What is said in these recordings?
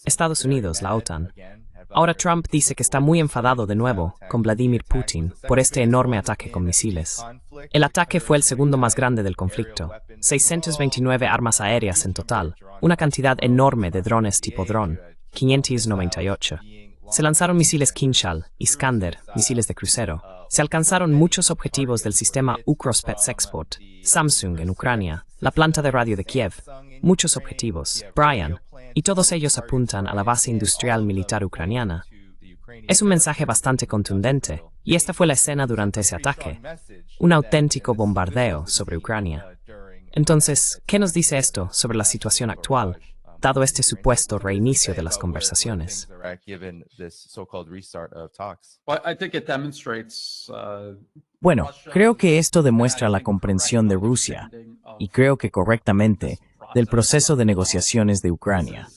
Estados Unidos, la OTAN. Ahora Trump dice que está muy enfadado de nuevo con Vladimir Putin por este enorme ataque con misiles. El ataque fue el segundo más grande del conflicto. 629 armas aéreas en total, una cantidad enorme de drones tipo dron, 598. Se lanzaron misiles Kinzhal, Iskander, misiles de crucero. Se alcanzaron muchos objetivos del sistema Ukrospetsexport, Samsung en Ucrania, la planta de radio de Kiev, muchos objetivos, Brian, y todos ellos apuntan a la base industrial militar ucraniana. Es un mensaje bastante contundente, y esta fue la escena durante ese ataque, un auténtico bombardeo sobre Ucrania. Entonces, ¿qué nos dice esto sobre la situación actual, dado este supuesto reinicio de las conversaciones? Bueno, creo que esto demuestra la comprensión de Rusia, y creo que correctamente, del proceso de negociaciones de Ucrania.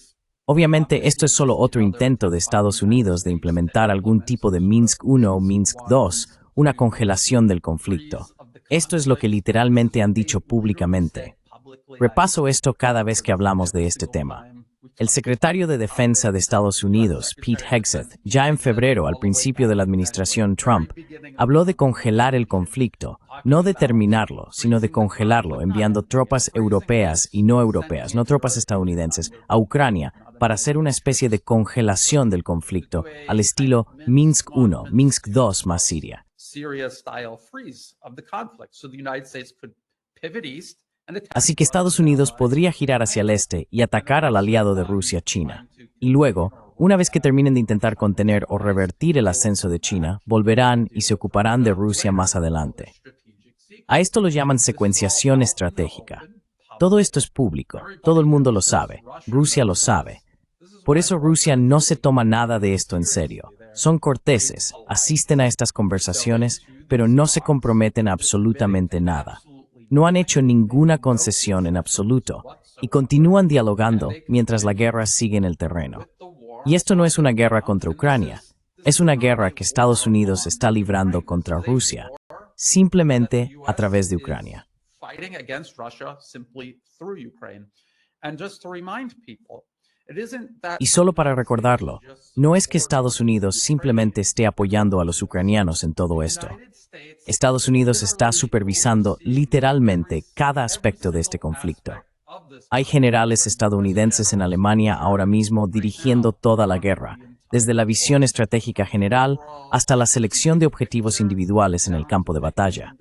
Obviamente, esto es solo otro intento de Estados Unidos de implementar algún tipo de Minsk I o Minsk II, una congelación del conflicto. Esto es lo que literalmente han dicho públicamente. Repaso esto cada vez que hablamos de este tema. El secretario de Defensa de Estados Unidos, Pete Hegseth, ya en febrero, al principio de la administración Trump, habló de congelar el conflicto, no de terminarlo, sino de congelarlo, enviando tropas europeas y no europeas, no tropas estadounidenses, a Ucrania para hacer una especie de congelación del conflicto al estilo Minsk I, Minsk II más Siria. Así que Estados Unidos podría girar hacia el este y atacar al aliado de Rusia, China. Y luego, una vez que terminen de intentar contener o revertir el ascenso de China, volverán y se ocuparán de Rusia más adelante. A esto lo llaman secuenciación estratégica. Todo esto es público, todo el mundo lo sabe, Rusia lo sabe. Por eso Rusia no se toma nada de esto en serio. Son corteses, asisten a estas conversaciones, pero no se comprometen a absolutamente nada. No han hecho ninguna concesión en absoluto y continúan dialogando mientras la guerra sigue en el terreno. Y esto no es una guerra contra Ucrania, es una guerra que Estados Unidos está librando contra Rusia, simplemente a través de Ucrania. Y solo para recordarlo, no es que Estados Unidos simplemente esté apoyando a los ucranianos en todo esto. Estados Unidos está supervisando literalmente cada aspecto de este conflicto. Hay generales estadounidenses en Alemania ahora mismo dirigiendo toda la guerra, desde la visión estratégica general hasta la selección de objetivos individuales en el campo de batalla.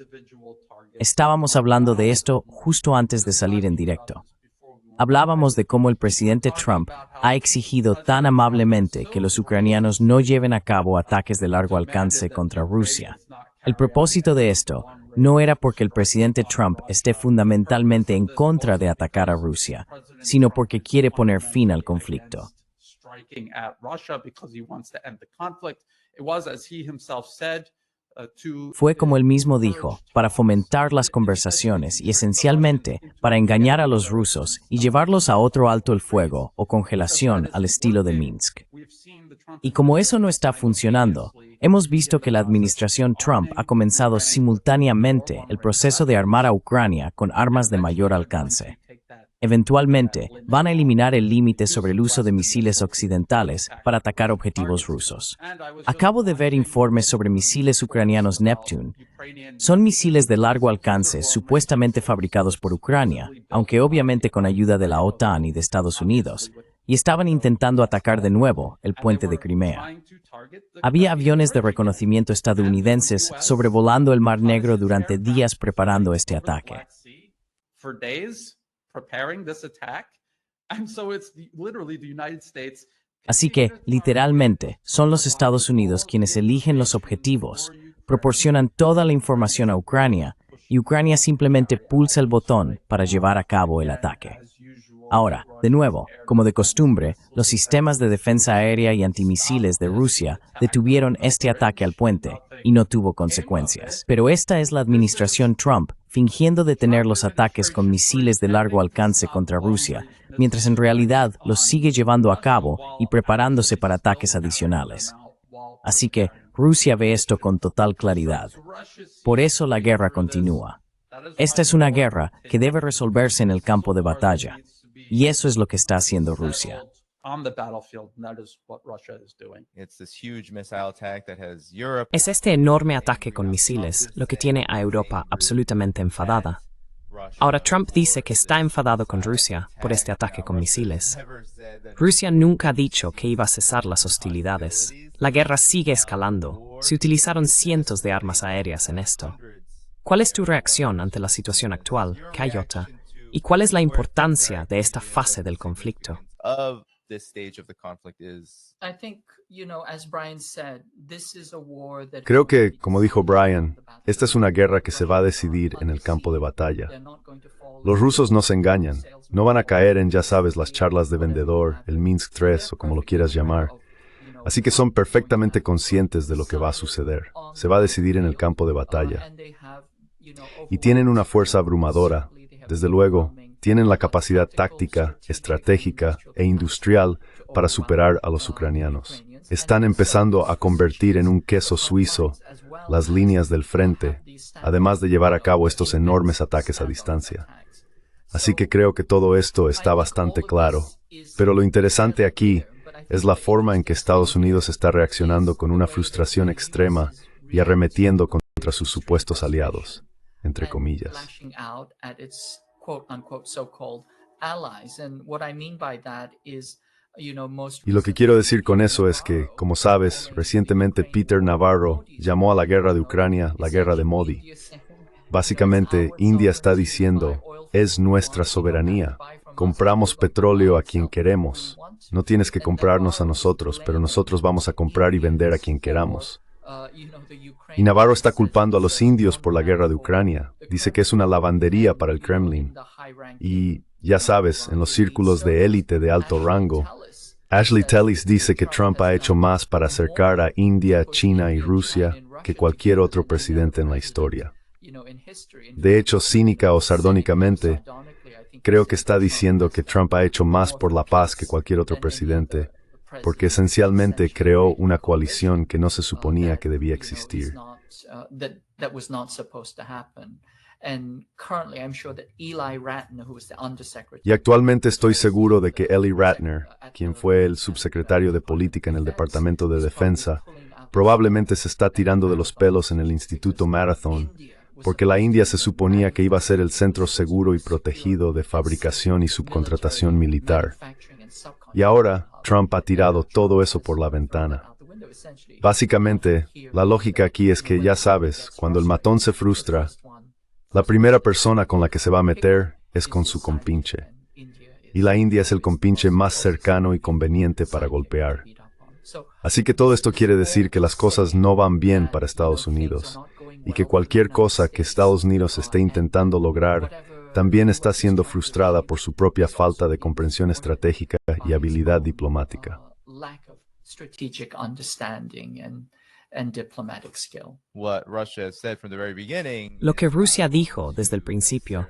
Estábamos hablando de esto justo antes de salir en directo. Hablábamos de cómo el presidente Trump ha exigido tan amablemente que los ucranianos no lleven a cabo ataques de largo alcance contra Rusia. El propósito de esto no era porque el presidente Trump esté fundamentalmente en contra de atacar a Rusia, sino porque quiere poner fin al conflicto. Fue como él mismo dijo, para fomentar las conversaciones y esencialmente para engañar a los rusos y llevarlos a otro alto el fuego o congelación al estilo de Minsk. Y como eso no está funcionando, hemos visto que la administración Trump ha comenzado simultáneamente el proceso de armar a Ucrania con armas de mayor alcance. Eventualmente, van a eliminar el límite sobre el uso de misiles occidentales para atacar objetivos rusos. Acabo de ver informes sobre misiles ucranianos Neptune. Son misiles de largo alcance supuestamente fabricados por Ucrania, aunque obviamente con ayuda de la OTAN y de Estados Unidos, y estaban intentando atacar de nuevo el puente de Crimea. Había aviones de reconocimiento estadounidenses sobrevolando el Mar Negro durante días preparando este ataque. Así que, literalmente, son los Estados Unidos quienes eligen los objetivos, proporcionan toda la información a Ucrania, y Ucrania simplemente pulsa el botón para llevar a cabo el ataque. Ahora, de nuevo, como de costumbre, los sistemas de defensa aérea y antimisiles de Rusia detuvieron este ataque al puente y no tuvo consecuencias. Pero esta es la administración Trump fingiendo detener los ataques con misiles de largo alcance contra Rusia, mientras en realidad los sigue llevando a cabo y preparándose para ataques adicionales. Así que Rusia ve esto con total claridad. Por eso la guerra continúa. Esta es una guerra que debe resolverse en el campo de batalla. Y eso es lo que está haciendo Rusia. Es este enorme ataque con misiles lo que tiene a Europa absolutamente enfadada. Ahora Trump dice que está enfadado con Rusia por este ataque con misiles. Rusia nunca ha dicho que iba a cesar las hostilidades. La guerra sigue escalando. Se utilizaron cientos de armas aéreas en esto. ¿Cuál es tu reacción ante la situación actual, Kayota? ¿Y cuál es la importancia de esta fase del conflicto? Creo que, como dijo Brian, esta es una guerra que se va a decidir en el campo de batalla. Los rusos no se engañan, no van a caer en, ya sabes, las charlas de vendedor, el Minsk 3 o como lo quieras llamar. Así que son perfectamente conscientes de lo que va a suceder. Se va a decidir en el campo de batalla. Y tienen una fuerza abrumadora. Desde luego, tienen la capacidad táctica, estratégica e industrial para superar a los ucranianos. Están empezando a convertir en un queso suizo las líneas del frente, además de llevar a cabo estos enormes ataques a distancia. Así que creo que todo esto está bastante claro. Pero lo interesante aquí es la forma en que Estados Unidos está reaccionando con una frustración extrema y arremetiendo contra sus supuestos aliados, entre comillas. Y lo que quiero decir con eso es que, como sabes, recientemente Peter Navarro llamó a la guerra de Ucrania la guerra de Modi. Básicamente, India está diciendo, es nuestra soberanía. Compramos petróleo a quien queremos. No tienes que comprarnos a nosotros, pero nosotros vamos a comprar y vender a quien queramos. Y Navarro está culpando a los indios por la guerra de Ucrania. Dice que es una lavandería para el Kremlin. Y, ya sabes, en los círculos de élite de alto rango, Ashley Tellis dice que Trump ha hecho más para acercar a India, China y Rusia que cualquier otro presidente en la historia. De hecho, cínica o sardónicamente, creo que está diciendo que Trump ha hecho más por la paz que cualquier otro presidente, porque esencialmente creó una coalición que no se suponía que debía existir. Y actualmente estoy seguro de que Eli Ratner, quien fue el subsecretario de Política en el Departamento de Defensa, probablemente se está tirando de los pelos en el Instituto Marathon, porque la India se suponía que iba a ser el centro seguro y protegido de fabricación y subcontratación militar. Y ahora Trump ha tirado todo eso por la ventana. Básicamente, la lógica aquí es que, ya sabes, cuando el matón se frustra, la primera persona con la que se va a meter es con su compinche. Y la India es el compinche más cercano y conveniente para golpear. Así que todo esto quiere decir que las cosas no van bien para Estados Unidos, y que cualquier cosa que Estados Unidos esté intentando lograr también está siendo frustrada por su propia falta de comprensión estratégica y habilidad diplomática. Lo que Rusia dijo desde el principio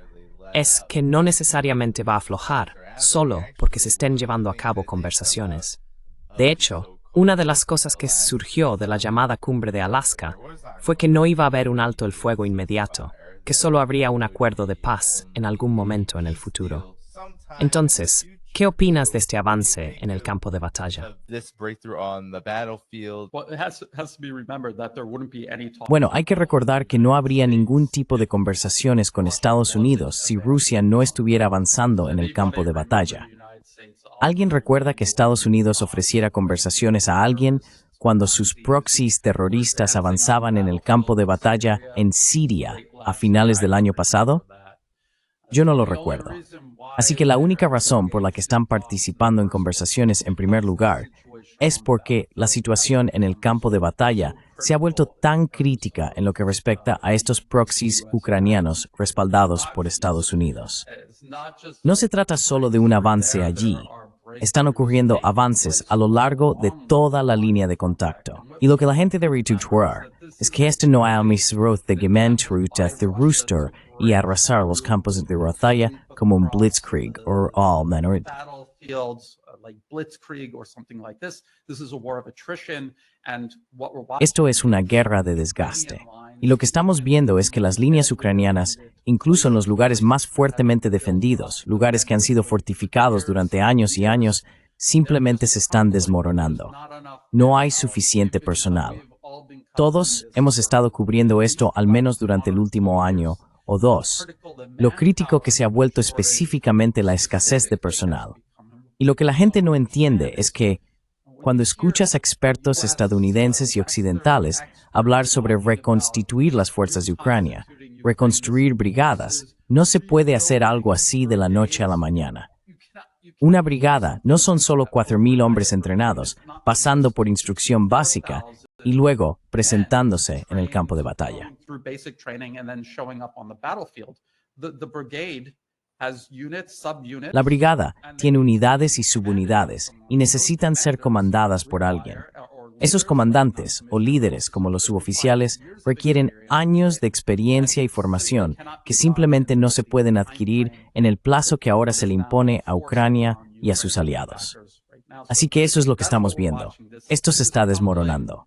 es que no necesariamente va a aflojar solo porque se estén llevando a cabo conversaciones. De hecho, una de las cosas que surgió de la llamada cumbre de Alaska fue que no iba a haber un alto el fuego inmediato, que solo habría un acuerdo de paz en algún momento en el futuro. Entonces, ¿qué opinas de este avance en el campo de batalla? Bueno, hay que recordar que no habría ningún tipo de conversaciones con Estados Unidos si Rusia no estuviera avanzando en el campo de batalla. ¿Alguien recuerda que Estados Unidos ofreciera conversaciones a alguien cuando sus proxies terroristas avanzaban en el campo de batalla en Siria a finales del año pasado? Yo no lo recuerdo. Así que la única razón por la que están participando en conversaciones en primer lugar es porque la situación en el campo de batalla se ha vuelto tan crítica en lo que respecta a estos proxies ucranianos respaldados por Estados Unidos. No se trata solo de un avance allí. Están ocurriendo avances a lo largo de toda la línea de contacto. Y lo que la gente debe retuitear es que este no ha misrot de Gementrut de Rooster y arrasar los campos de batalla como un blitzkrieg o all menor. Esto es una guerra de desgaste. Y lo que estamos viendo es que las líneas ucranianas, incluso en los lugares más fuertemente defendidos, lugares que han sido fortificados durante años y años, simplemente se están desmoronando. No hay suficiente personal. Todos hemos estado cubriendo esto al menos durante el último año o dos. Lo crítico que se ha vuelto específicamente la escasez de personal. Y lo que la gente no entiende es que cuando escuchas a expertos estadounidenses y occidentales hablar sobre reconstituir las fuerzas de Ucrania, reconstruir brigadas, no se puede hacer algo así de la noche a la mañana. Una brigada no son solo 4,000 hombres entrenados, pasando por instrucción básica y luego presentándose en el campo de batalla. La brigada tiene unidades y subunidades y necesitan ser comandadas por alguien. Esos comandantes o líderes, como los suboficiales, requieren años de experiencia y formación que simplemente no se pueden adquirir en el plazo que ahora se le impone a Ucrania y a sus aliados. Así que eso es lo que estamos viendo. Esto se está desmoronando.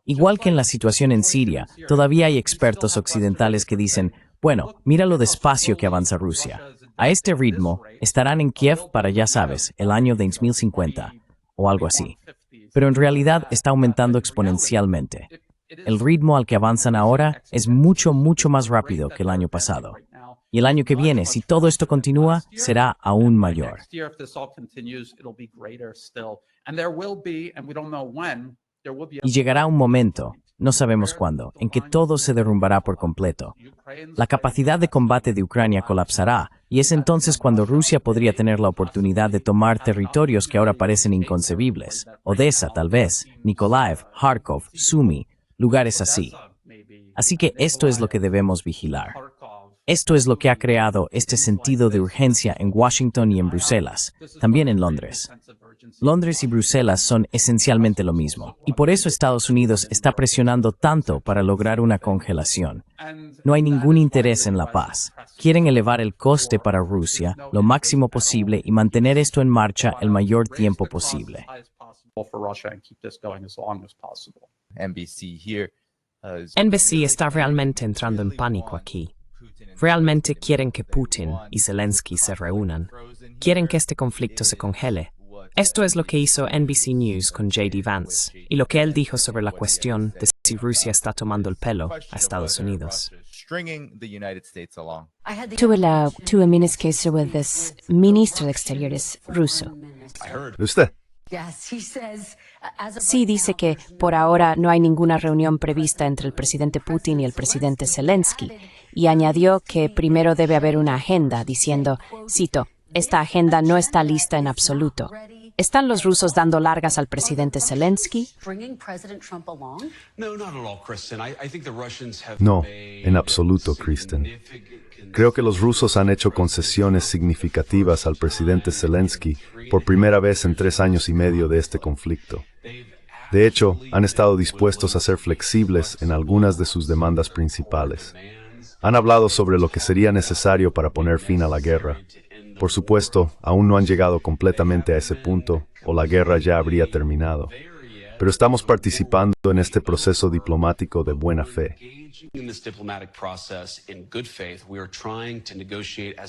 Igual que en la situación en Siria, todavía hay expertos occidentales que dicen, bueno, mira lo despacio que avanza Rusia. A este ritmo, estarán en Kiev para, ya sabes, el año 2050 o algo así. Pero en realidad está aumentando exponencialmente. El ritmo al que avanzan ahora es mucho más rápido que el año pasado. Y el año que viene, si todo esto continúa, será aún mayor. Y llegará un momento, no sabemos cuándo, en que todo se derrumbará por completo. La capacidad de combate de Ucrania colapsará, y es entonces cuando Rusia podría tener la oportunidad de tomar territorios que ahora parecen inconcebibles. Odessa, tal vez, Nikolaev, Kharkov, Sumy, lugares así. Así que esto es lo que debemos vigilar. Esto es lo que ha creado este sentido de urgencia en Washington y en Bruselas, también en Londres. Londres y Bruselas son esencialmente lo mismo, y por eso Estados Unidos está presionando tanto para lograr una congelación. No hay ningún interés en la paz. Quieren elevar el coste para Rusia lo máximo posible y mantener esto en marcha el mayor tiempo posible. NBC está realmente entrando en pánico aquí. Realmente quieren que Putin y Zelensky se reúnan. Quieren que este conflicto se congele. Esto es lo que hizo NBC News con J.D. Vance y lo que él dijo sobre la cuestión de si Rusia está tomando el pelo a Estados Unidos. Tuve miniscase with this ministro de Exteriores ruso. ¿Usted? Sí, dice que por ahora no hay ninguna reunión prevista entre el presidente Putin y el presidente Zelensky, y añadió que primero debe haber una agenda, diciendo, cito, esta agenda no está lista en absoluto. ¿Están los rusos dando largas al presidente Zelensky? No, en absoluto, Kristen. Creo que los rusos han hecho concesiones significativas al presidente Zelensky por primera vez en 3 años y medio de este conflicto. De hecho, han estado dispuestos a ser flexibles en algunas de sus demandas principales. Han hablado sobre lo que sería necesario para poner fin a la guerra. Por supuesto, aún no han llegado completamente a ese punto, o la guerra ya habría terminado. Pero estamos participando en este proceso diplomático de buena fe.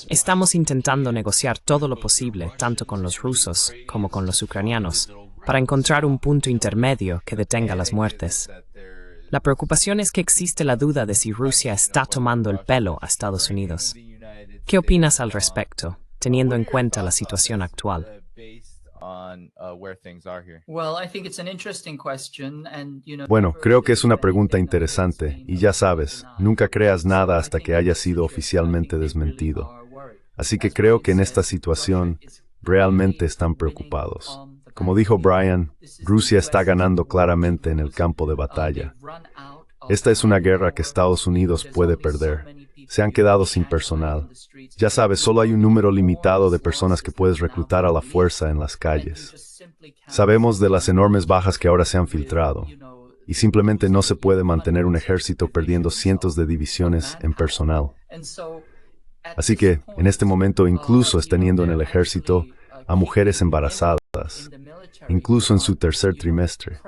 Estamos intentando negociar todo lo posible, tanto con los rusos como con los ucranianos, para encontrar un punto intermedio que detenga las muertes. La preocupación es que existe la duda de si Rusia está tomando el pelo a Estados Unidos. ¿Qué opinas al respecto, teniendo en cuenta la situación actual? Bueno, creo que es una pregunta interesante, y ya sabes, nunca creas nada hasta que haya sido oficialmente desmentido. Así que creo que en esta situación realmente están preocupados. Como dijo Brian, Rusia está ganando claramente en el campo de batalla. Esta es una guerra que Estados Unidos puede perder. Se han quedado sin personal. Ya sabes, solo hay un número limitado de personas que puedes reclutar a la fuerza en las calles. Sabemos de las enormes bajas que ahora se han filtrado, y simplemente no se puede mantener un ejército perdiendo cientos de divisiones en personal. Así que, en este momento, incluso teniendo en el ejército a mujeres embarazadas, incluso en su tercer trimestre.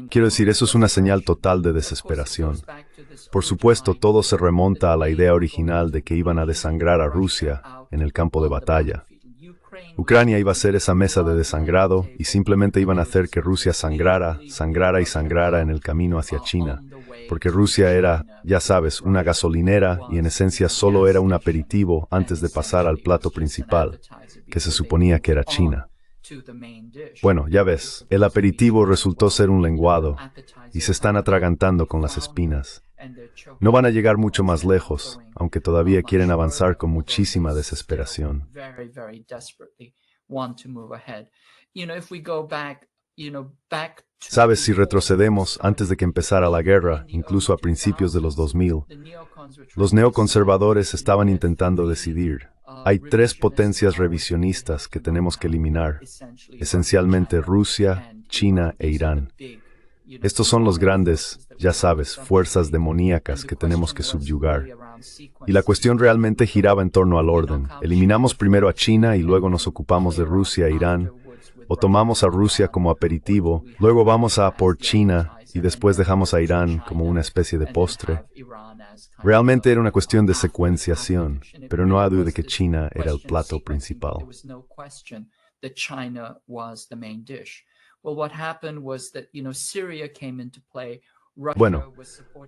Quiero decir, eso es una señal total de desesperación. Por supuesto, todo se remonta a la idea original de que iban a desangrar a Rusia en el campo de batalla. Ucrania iba a ser esa mesa de desangrado y simplemente iban a hacer que Rusia sangrara, sangrara y sangrara en el camino hacia China, porque Rusia era, ya sabes, una gasolinera y en esencia solo era un aperitivo antes de pasar al plato principal, que se suponía que era China. Bueno, ya ves, el aperitivo resultó ser un lenguado y se están atragantando con las espinas. No van a llegar mucho más lejos, aunque todavía quieren avanzar con muchísima desesperación. Sabes, si retrocedemos antes de que empezara la guerra, incluso a principios de los 2000, los neoconservadores estaban intentando decidir. Hay tres potencias revisionistas que tenemos que eliminar, esencialmente Rusia, China e Irán. Estos son los grandes, ya sabes, fuerzas demoníacas que tenemos que subyugar. Y la cuestión realmente giraba en torno al orden. ¿Eliminamos primero a China y luego nos ocupamos de Rusia e Irán? ¿O tomamos a Rusia como aperitivo, luego vamos a por China y después dejamos a Irán como una especie de postre? Realmente era una cuestión de secuenciación, pero no hay duda de que China era el plato principal. Bueno,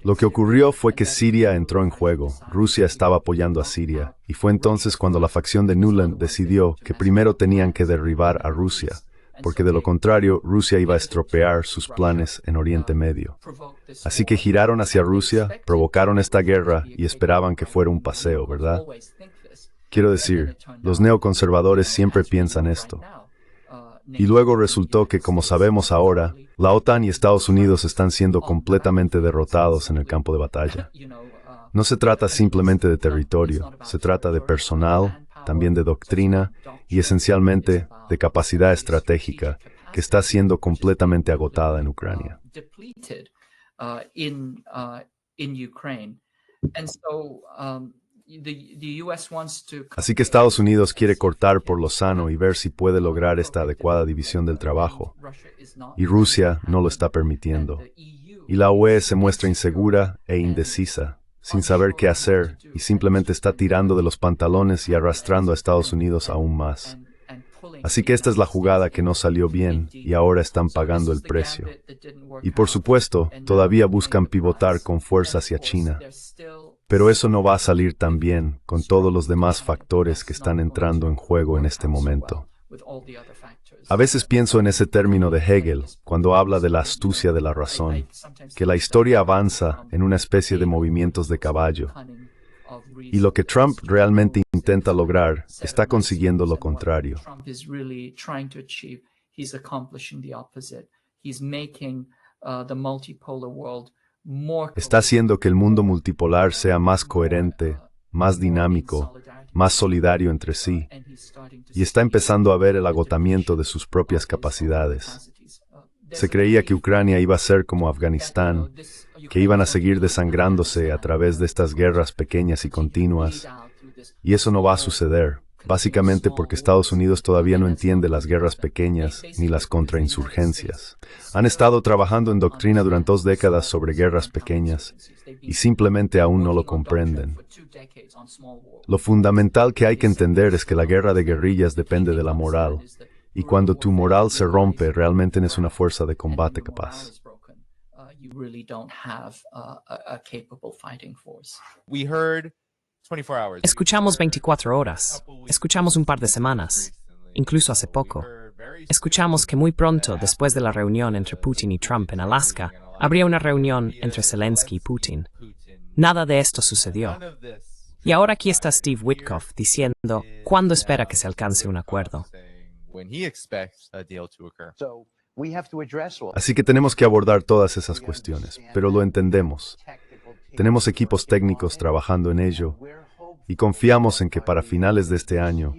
lo que ocurrió fue que Siria entró en juego, Rusia estaba apoyando a Siria, y fue entonces cuando la facción de Nuland decidió que primero tenían que derribar a Rusia, porque de lo contrario Rusia iba a estropear sus planes en Oriente Medio. Así que giraron hacia Rusia, provocaron esta guerra y esperaban que fuera un paseo, ¿verdad? Quiero decir, los neoconservadores siempre piensan esto. Y luego resultó que, como sabemos ahora, la OTAN y Estados Unidos están siendo completamente derrotados en el campo de batalla. No se trata simplemente de territorio, se trata de personal, también de doctrina y esencialmente de capacidad estratégica que está siendo completamente agotada en Ucrania. Así que Estados Unidos quiere cortar por lo sano y ver si puede lograr esta adecuada división del trabajo. Y Rusia no lo está permitiendo. Y la UE se muestra insegura e indecisa, sin saber qué hacer, y simplemente está tirando de los pantalones y arrastrando a Estados Unidos aún más. Así que esta es la jugada que no salió bien y ahora están pagando el precio. Y por supuesto, todavía buscan pivotar con fuerza hacia China. Pero eso no va a salir tan bien con todos los demás factores que están entrando en juego en este momento. A veces pienso en ese término de Hegel cuando habla de la astucia de la razón, que la historia avanza en una especie de movimientos de caballo. Y lo que Trump realmente intenta lograr está consiguiendo lo contrario. Está haciendo que el mundo multipolar sea más coherente, más dinámico, más solidario entre sí, y está empezando a ver el agotamiento de sus propias capacidades. Se creía que Ucrania iba a ser como Afganistán, que iban a seguir desangrándose a través de estas guerras pequeñas y continuas, y eso no va a suceder, básicamente porque Estados Unidos todavía no entiende las guerras pequeñas ni las contrainsurgencias. Han estado trabajando en doctrina durante 2 décadas sobre guerras pequeñas, y simplemente aún no lo comprenden. Lo fundamental que hay que entender es que la guerra de guerrillas depende de la moral, y cuando tu moral se rompe, realmente no es una fuerza de combate capaz. Escuchamos 24 horas, escuchamos un par de semanas, incluso hace poco. Escuchamos que muy pronto, después de la reunión entre Putin y Trump en Alaska, habría una reunión entre Zelensky y Putin. Nada de esto sucedió. Y ahora aquí está Steve Witkoff diciendo cuándo espera que se alcance un acuerdo. Así que tenemos que abordar todas esas cuestiones, pero lo entendemos. Tenemos equipos técnicos trabajando en ello y confiamos en que para finales de este año,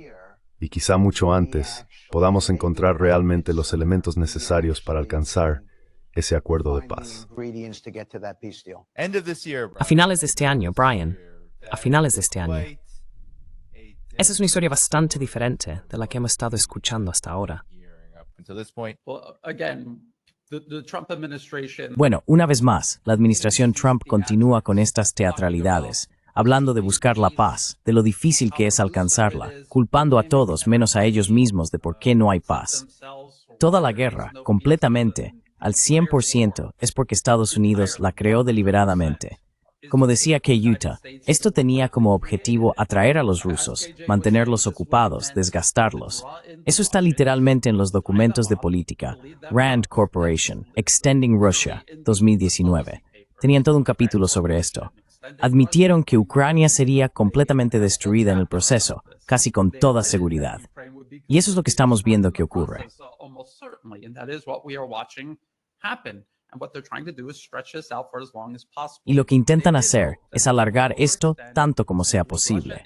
y quizá mucho antes, podamos encontrar realmente los elementos necesarios para alcanzar ese acuerdo de paz. A finales de este año, Brian, a finales de este año. Esa es una historia bastante diferente de la que hemos estado escuchando hasta ahora. Bueno, una vez más, la administración Trump continúa con estas teatralidades, hablando de buscar la paz, de lo difícil que es alcanzarla, culpando a todos menos a ellos mismos de por qué no hay paz. Toda la guerra, completamente, al 100%, es porque Estados Unidos la creó deliberadamente. Como decía Kay Utah, esto tenía como objetivo atraer a los rusos, mantenerlos ocupados, desgastarlos. Eso está literalmente en los documentos de política. Rand Corporation, Extending Russia, 2019. Tenían todo un capítulo sobre esto. Admitieron que Ucrania sería completamente destruida en el proceso, casi con toda seguridad. Y eso es lo que estamos viendo que ocurre. Y lo que intentan hacer es alargar esto tanto como sea posible.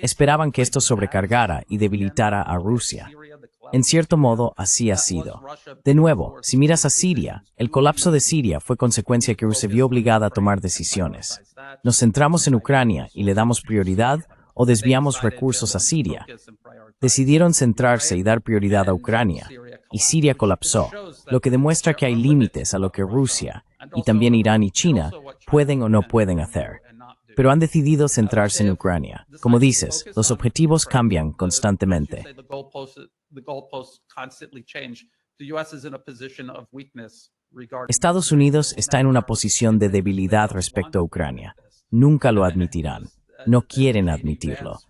Esperaban que esto sobrecargara y debilitara a Rusia. En cierto modo, así ha sido. De nuevo, si miras a Siria, el colapso de Siria fue consecuencia que Rusia vio obligada a tomar decisiones. ¿Nos centramos en Ucrania y le damos prioridad o desviamos recursos a Siria? Decidieron centrarse y dar prioridad a Ucrania, y Siria colapsó, lo que demuestra que hay límites a lo que Rusia, y también Irán y China, pueden o no pueden hacer. Pero han decidido centrarse en Ucrania. Como dices, los objetivos cambian constantemente. Estados Unidos está en una posición de debilidad respecto a Ucrania. Nunca lo admitirán. No quieren admitirlo.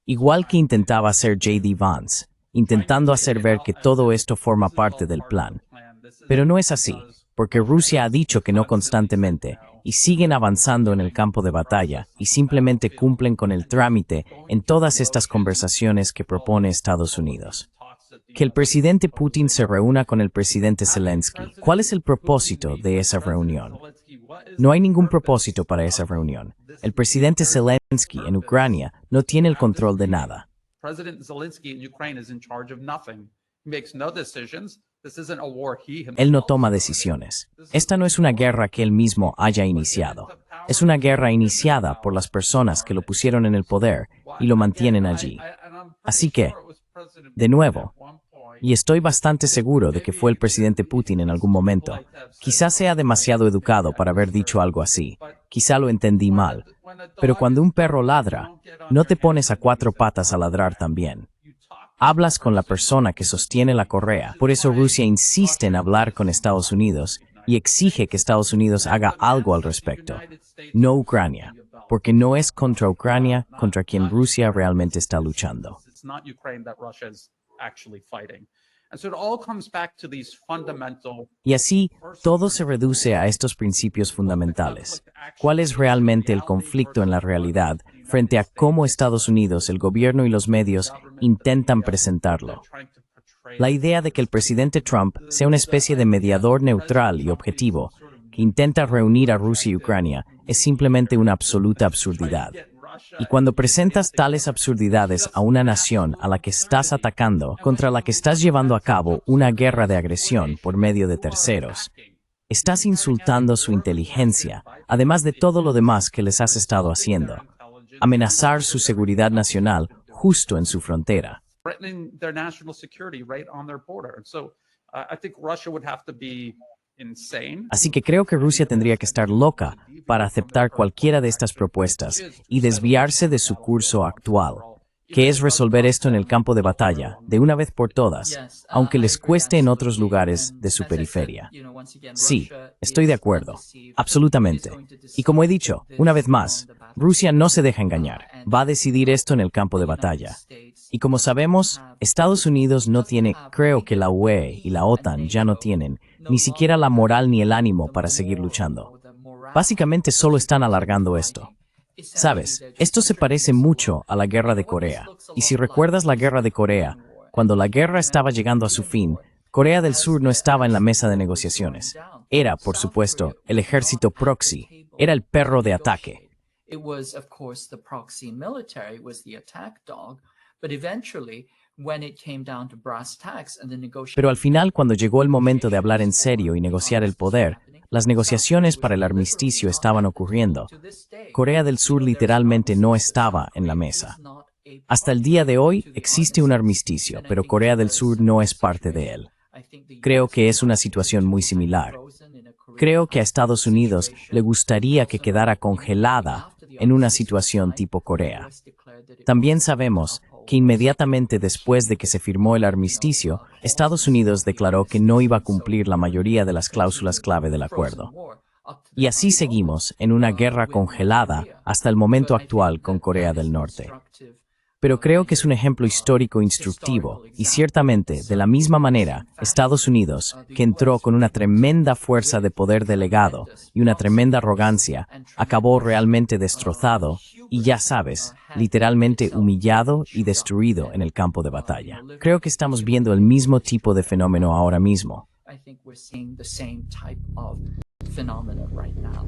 Igual que intentaba hacer J.D. Vance, intentando hacer ver que todo esto forma parte del plan. Pero no es así, porque Rusia ha dicho que no constantemente, y siguen avanzando en el campo de batalla, y simplemente cumplen con el trámite en todas estas conversaciones que propone Estados Unidos. Que el presidente Putin se reúna con el presidente Zelensky. ¿Cuál es el propósito de esa reunión? No hay ningún propósito para esa reunión. El presidente Zelensky en Ucrania no tiene el control de nada. Él no toma decisiones. Esta no es una guerra que él mismo haya iniciado. Es una guerra iniciada por las personas que lo pusieron en el poder y lo mantienen allí. Así que, de nuevo, y estoy bastante seguro de que fue el presidente Putin en algún momento. Quizás sea demasiado educado para haber dicho algo así. Quizá lo entendí mal. Pero cuando un perro ladra, no te pones a cuatro patas a ladrar también. Hablas con la persona que sostiene la correa. Por eso Rusia insiste en hablar con Estados Unidos y exige que Estados Unidos haga algo al respecto. No Ucrania, porque no es contra Ucrania contra quien Rusia realmente está luchando. Y así, todo se reduce a estos principios fundamentales. ¿Cuál es realmente el conflicto en la realidad frente a cómo Estados Unidos, el gobierno y los medios intentan presentarlo? La idea de que el presidente Trump sea una especie de mediador neutral y objetivo que intenta reunir a Rusia y Ucrania es simplemente una absoluta absurdidad. Y cuando presentas tales absurdidades a una nación a la que estás atacando, contra la que estás llevando a cabo una guerra de agresión por medio de terceros, estás insultando su inteligencia, además de todo lo demás que les has estado haciendo. Amenazar su seguridad nacional justo en su frontera. Así que creo que Rusia tendría que estar loca para aceptar cualquiera de estas propuestas y desviarse de su curso actual, que es resolver esto en el campo de batalla, de una vez por todas, aunque les cueste en otros lugares de su periferia. Sí, estoy de acuerdo, absolutamente. Y como he dicho, una vez más, Rusia no se deja engañar, va a decidir esto en el campo de batalla. Y como sabemos, Estados Unidos no tiene, creo que la UE y la OTAN ya no tienen, ni siquiera la moral ni el ánimo para seguir luchando. Básicamente solo están alargando esto. Sabes, esto se parece mucho a la guerra de Corea. Y si recuerdas la guerra de Corea, cuando la guerra estaba llegando a su fin, Corea del Sur no estaba en la mesa de negociaciones. Era, por supuesto, el ejército proxy. Era el perro de ataque. Pero al final, cuando llegó el momento de hablar en serio y negociar el poder, las negociaciones para el armisticio estaban ocurriendo. Corea del Sur literalmente no estaba en la mesa. Hasta el día de hoy existe un armisticio, pero Corea del Sur no es parte de él. Creo que es una situación muy similar. Creo que a Estados Unidos le gustaría que quedara congelada en una situación tipo Corea. También sabemos que inmediatamente después de que se firmó el armisticio, Estados Unidos declaró que no iba a cumplir la mayoría de las cláusulas clave del acuerdo. Y así seguimos en una guerra congelada hasta el momento actual con Corea del Norte. Pero creo que es un ejemplo histórico instructivo, y ciertamente, de la misma manera, Estados Unidos, que entró con una tremenda fuerza de poder delegado y una tremenda arrogancia, acabó realmente destrozado y, ya sabes, literalmente humillado y destruido en el campo de batalla. Creo que estamos viendo el mismo tipo de fenómeno ahora mismo. I think we're seeing the same type of phenomena right now.